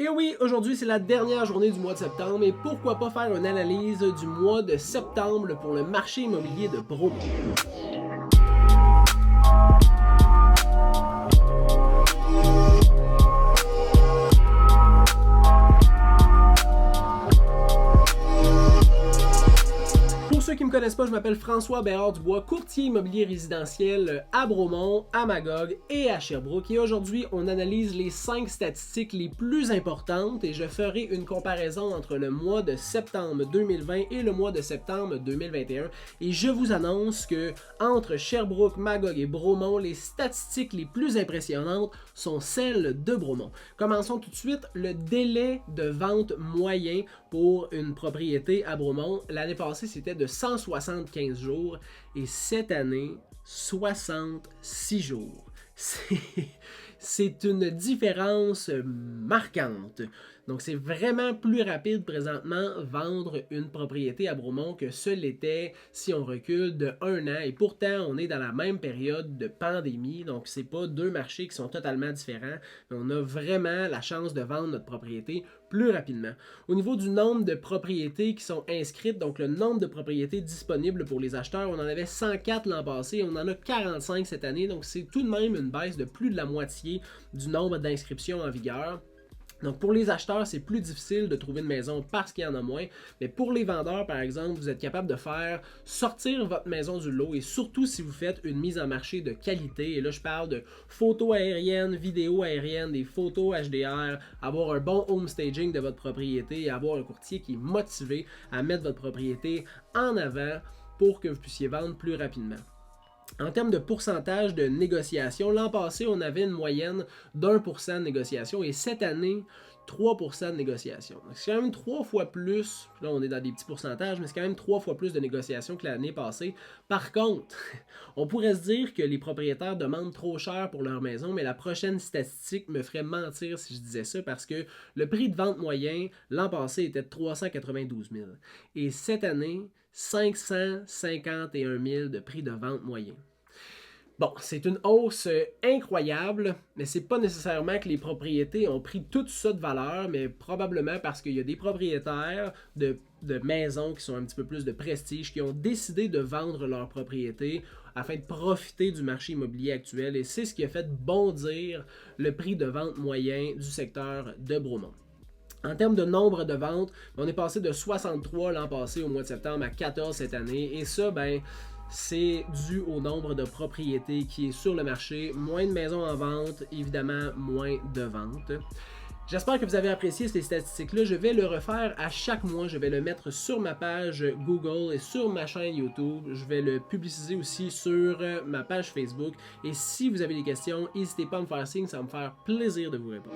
Et oui, aujourd'hui c'est la dernière journée du mois de septembre et pourquoi pas faire une analyse du mois de septembre pour le marché immobilier de Bromont. Pour ceux qui ne me connaissent pas, je m'appelle François Bérard-Dubois, courtier immobilier résidentiel à Bromont, à Magog et à Sherbrooke. Et aujourd'hui, on analyse les 5 statistiques les plus importantes et je ferai une comparaison entre le mois de septembre 2020 et le mois de septembre 2021. Et je vous annonce que entre Sherbrooke, Magog et Bromont, les statistiques les plus impressionnantes sont celles de Bromont. Commençons tout de suite. Le délai de vente moyen pour une propriété à Bromont, l'année passée, c'était de 175 jours et cette année, 66 jours. C'est une différence marquante. Donc, c'est vraiment plus rapide présentement vendre une propriété à Bromont que ce l'était si on recule de 1 an. Et pourtant, on est dans la même période de pandémie. Donc, c'est pas deux marchés qui sont totalement différents. Mais on a vraiment la chance de vendre notre propriété plus rapidement. Au niveau du nombre de propriétés qui sont inscrites, donc le nombre de propriétés disponibles pour les acheteurs, on en avait 104 l'an passé, on en a 45 cette année. Donc, c'est tout de même une baisse de plus de la moitié du nombre d'inscriptions en vigueur. Donc pour les acheteurs, c'est plus difficile de trouver une maison parce qu'il y en a moins. Mais pour les vendeurs, par exemple, vous êtes capable de faire sortir votre maison du lot et surtout si vous faites une mise en marché de qualité. Et là, je parle de photos aériennes, vidéos aériennes, des photos HDR, avoir un bon home staging de votre propriété et avoir un courtier qui est motivé à mettre votre propriété en avant pour que vous puissiez vendre plus rapidement. En termes de pourcentage de négociation, l'an passé, on avait une moyenne d'1% de négociation et cette année, 3% de négociation. C'est quand même 3 fois plus, là on est dans des petits pourcentages, mais c'est quand même 3 fois plus de négociation que l'année passée. Par contre, on pourrait se dire que les propriétaires demandent trop cher pour leur maison, mais la prochaine statistique me ferait mentir si je disais ça parce que le prix de vente moyen l'an passé était de 392 000 et cette année, 551 000 de prix de vente moyen. Bon, c'est une hausse incroyable, mais c'est pas nécessairement que les propriétés ont pris tout ça de valeur, mais probablement parce qu'il y a des propriétaires de maisons qui sont un petit peu plus de prestige, qui ont décidé de vendre leur propriété afin de profiter du marché immobilier actuel, et c'est ce qui a fait bondir le prix de vente moyen du secteur de Bromont. En termes de nombre de ventes, on est passé de 63 l'an passé au mois de septembre à 14 cette année. Et ça, c'est dû au nombre de propriétés qui est sur le marché. Moins de maisons en vente, évidemment, moins de ventes. J'espère que vous avez apprécié ces statistiques-là. Je vais le refaire à chaque mois. Je vais le mettre sur ma page Google et sur ma chaîne YouTube. Je vais le publiciser aussi sur ma page Facebook. Et si vous avez des questions, n'hésitez pas à me faire signe. Ça va me faire plaisir de vous répondre.